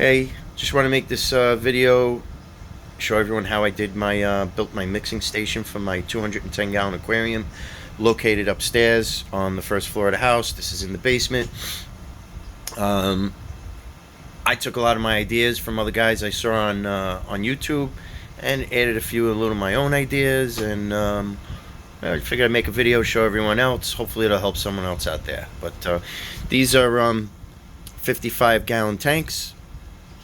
Hey, just want to make this video, show everyone how I did my built my mixing station for my 210-gallon aquarium located upstairs on the first floor of the house. This is in the basement. I took a lot of my ideas from other guys I saw on YouTube and added a few little of my own ideas, and I figured I'd make a video, show everyone else. Hopefully it'll help someone else out there. But these are 55-gallon tanks,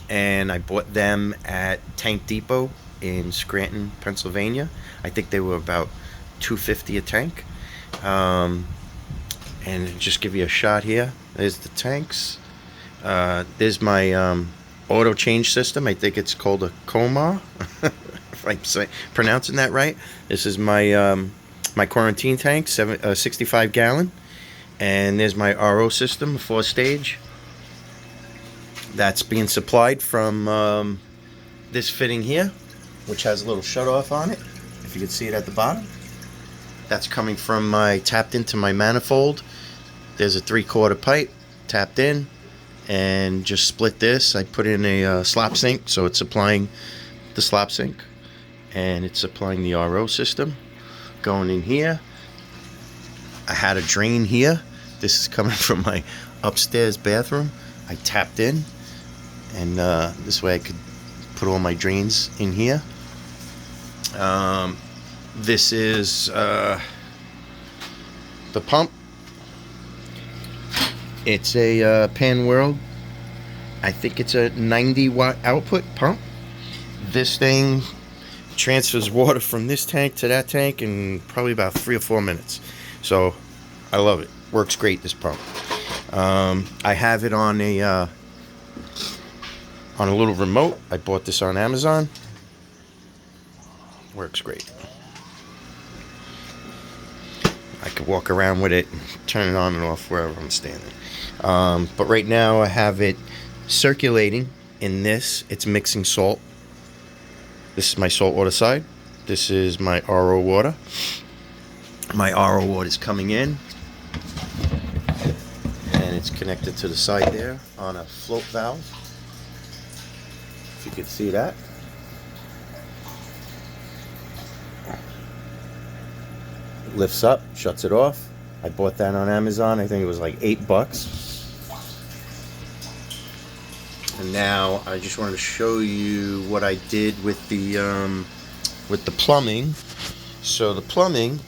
and I bought them at Tank Depot in Scranton, Pennsylvania. I think they were about $2.50 a tank. And just give you a shot here. There's the tanks. There's my auto change system. I think it's called a Kamoer, if I'm pronouncing that right. This is my my quarantine tank, 65-gallon, and there's my RO system, 4-stage. That's being supplied from this fitting here, which has a little shut-off on it, if you can see it at the bottom. That's coming from tapped into my manifold. There's a 3/4 pipe tapped in, and just split this. I put in a slop sink, so it's supplying the slop sink, and it's supplying the RO system going in here. I had a drain here. This is coming from my upstairs bathroom. I tapped in, and this way I could put all my drains in here. This is the pump. It's a Pan World. I think it's a 90-watt output pump. This thing transfers water from this tank to that tank in probably about 3 or 4 minutes. So I love it. Works great, this pump. I have it on a little remote. I bought this on Amazon. Works great. I could walk around with it and turn it on and off wherever I'm standing. But right now I have it circulating in this. It's mixing salt. This is my salt water side. This is my RO water. My RO water is coming in, and it's connected to the side there on a float valve, if you can see that. It lifts up, shuts it off. I bought that on Amazon. I think it was like $8. And now I just wanted to show you what I did with the plumbing. So the plumbing,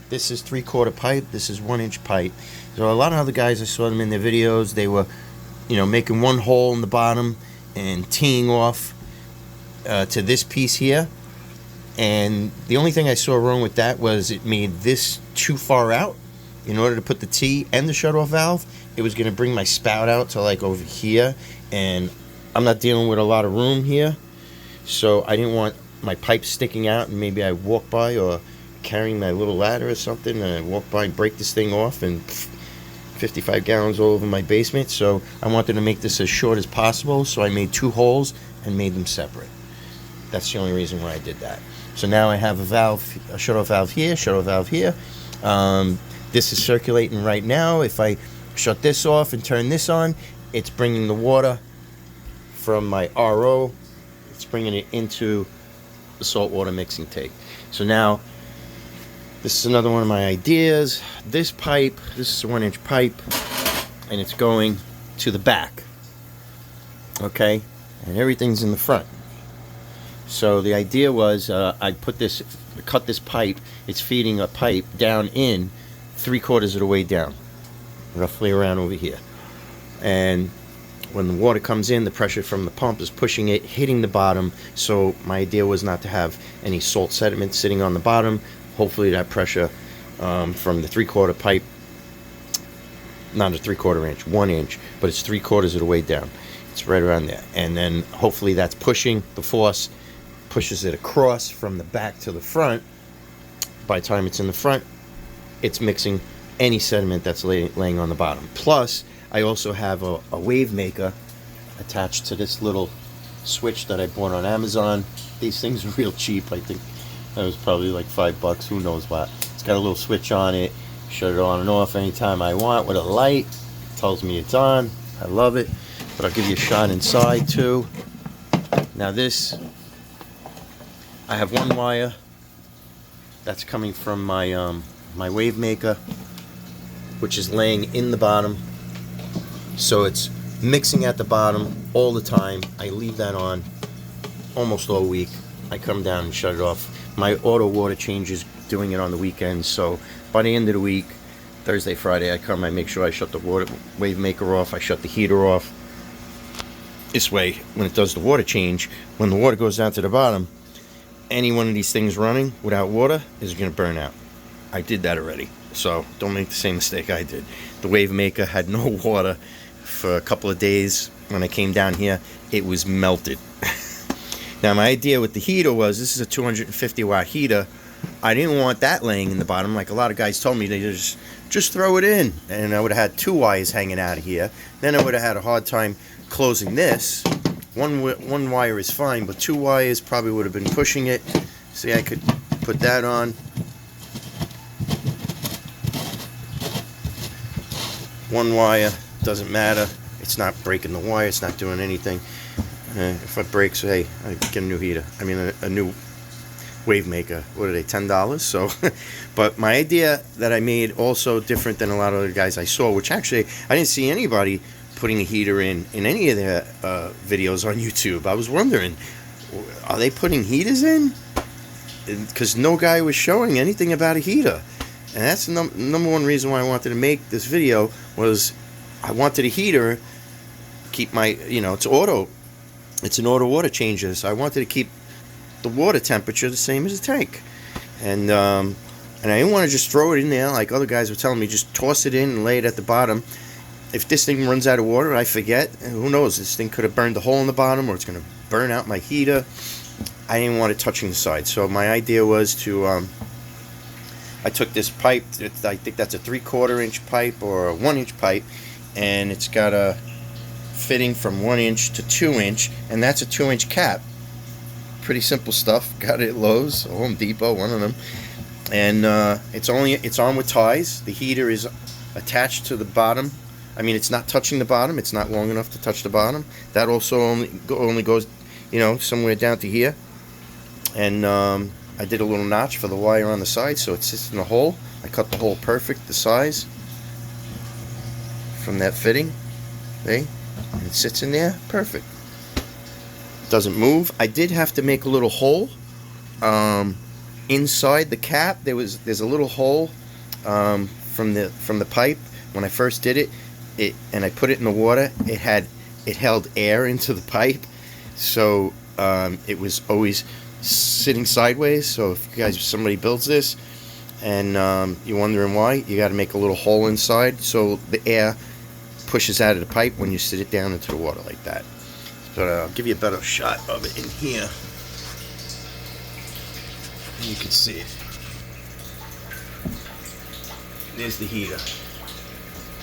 this is 3/4 pipe. This is 1-inch pipe. So a lot of other guys, I saw them in their videos. They were, making one hole in the bottom and teeing off to this piece here. And the only thing I saw wrong with that was it made this too far out. In order to put the T and the shut-off valve, it was going to bring my spout out to like over here, and I'm not dealing with a lot of room here, so I didn't want my pipe sticking out, and maybe I walk by or carrying my little ladder or something, and I walk by and break this thing off, and 55 gallons all over my basement. So I wanted to make this as short as possible, so I made 2 holes and made them separate. That's the only reason why I did that. So now I have a valve, a shut-off valve here, shut-off valve here. This is circulating right now. If I shut this off and turn this on, it's bringing the water from my RO. It's bringing it into the saltwater mixing tank. So now, this is another one of my ideas. This pipe, this is a 1-inch pipe, and it's going to the back. Okay? And everything's in the front. So the idea was I cut this pipe. It's feeding a pipe down in 3/4 of the way down, roughly around over here. And when the water comes in, the pressure from the pump is pushing it, hitting the bottom. So my idea was not to have any salt sediment sitting on the bottom. Hopefully that pressure from the 3/4 pipe, not a 3/4 inch, 1 inch, but it's 3/4 of the way down. It's right around there. And then hopefully that's pushing the force, pushes it across from the back to the front. By the time it's in the front, it's mixing any sediment that's laying on the bottom. Plus, I also have a wave maker attached to this little switch that I bought on Amazon. These things are real cheap. I think that was probably like $5, who knows what. It's got a little switch on it. Shut it on and off anytime I want with a light. It tells me it's on. I love it. but I'll give you a shot inside too. Now this, I have one wire that's coming from my my wave maker, which is laying in the bottom, so it's mixing at the bottom all the time. I leave that on almost all week. I come down and shut it off. My auto water changes doing it on the weekends, so by the end of the week, Thursday, Friday, I come, I make sure I shut the wave maker off, I shut the heater off. This way, when it does the water change, when the water goes down to the bottom, any one of these things running without water is going to burn out. I did that already, so don't make the same mistake I did. The wave maker had no water for a couple of days. When I came down here, it was melted. Now my idea with the heater was, this is a 250 watt heater. I didn't want that laying in the bottom like a lot of guys told me. They just throw it in, and I would have had two wires hanging out of here. Then I would have had a hard time closing this. One wire is fine, but two wires probably would have been pushing it. See, I could put that on. One wire, doesn't matter. It's not breaking the wire, it's not doing anything. If it breaks, hey, I get a new heater. I mean, a new wave maker. What are they, $10? So, but my idea that I made also different than a lot of the guys I saw, which actually I didn't see anybody putting a heater in any of their videos on YouTube. I was wondering, are they putting heaters in? Because no guy was showing anything about a heater. And that's the number one reason why I wanted to make this video, was I wanted a heater, keep my, you know, it's an auto water changer, so I wanted to keep the water temperature the same as the tank. And I didn't want to just throw it in there like other guys were telling me, just toss it in and lay it at the bottom. If this thing runs out of water, I forget, who knows, this thing could have burned a hole in the bottom, or it's going to burn out my heater. I didn't want it touching the side, so my idea was to, I took this pipe, I think that's a 3/4 inch pipe or a 1 inch pipe, and it's got a fitting from 1 inch to 2 inch, and that's a 2 inch cap. Pretty simple stuff. Got it at Lowe's, Home Depot, one of them. And it's on with ties. The heater is attached to the bottom. I mean, it's not touching the bottom. It's not long enough to touch the bottom. That also only goes, you know, somewhere down to here. And I did a little notch for the wire on the side, so it sits in the hole. I cut the hole perfect, the size from that fitting. See? And it sits in there perfect. Doesn't move. I did have to make a little hole inside the cap. There's a little hole from the pipe. When I first did it, and I put it in the water, it held air into the pipe, so it was always sitting sideways. So if somebody builds this and you're wondering why, you got to make a little hole inside so the air pushes out of the pipe when you sit it down into the water like that. But I'll give you a better shot of it in here. You can see it. There's the heater,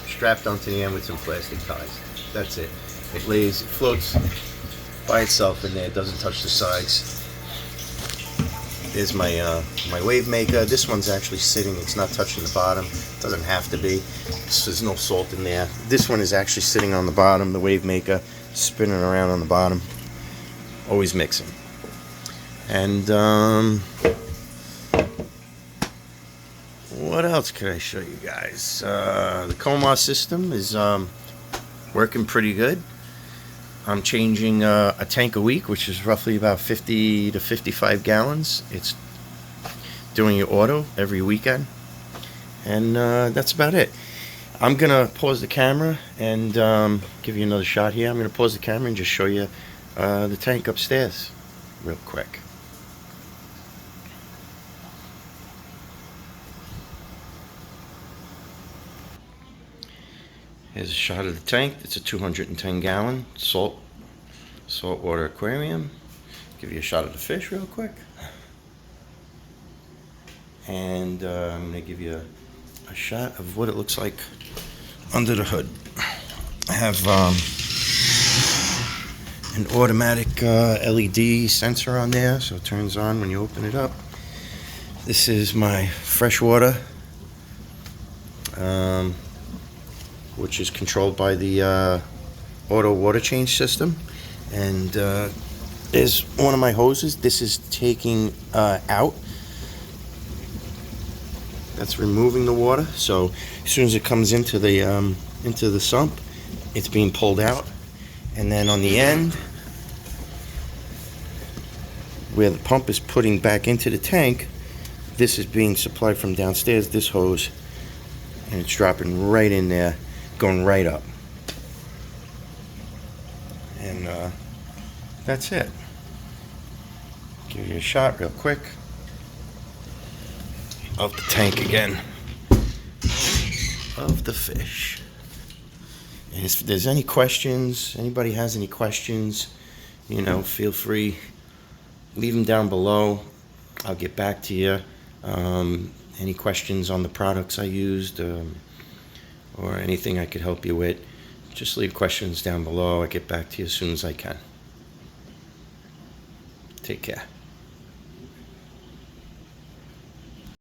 strapped onto the end with some plastic ties. That's it. It floats by itself in there. It doesn't touch the sides. There's my my wave maker. This one's actually sitting. It's not touching the bottom. It doesn't have to be. There's no salt in there. This one is actually sitting on the bottom. The wave maker, spinning around on the bottom, always mixing. And what else could I show you guys? The Kamoer system is working pretty good. I'm changing a tank a week, which is roughly about 50 to 55 gallons. It's doing it auto every weekend, and that's about it. I'm gonna pause the camera and give you another shot here. I'm gonna pause the camera and just show you the tank upstairs real quick. Here's a shot of the tank. It's a 210 gallon saltwater aquarium. Give you a shot of the fish real quick. And I'm gonna give you a shot of what it looks like under the hood. I have an automatic LED sensor on there, so it turns on when you open it up. This is my fresh water, which is controlled by the auto water change system. And there's one of my hoses. This is taking out. That's removing the water. So as soon as it comes into the sump, it's being pulled out. And then on the end, where the pump is putting back into the tank, this is being supplied from downstairs, this hose, and it's dropping right in there, going right up. And that's it. Give you a shot real quick of the tank again, of the fish. And if there's any questions, anybody has any questions, you know, feel free, leave them down below. I'll get back to you. Any questions on the products I used, or anything I could help you with, just leave questions down below. I'll get back to you as soon as I can. Take care.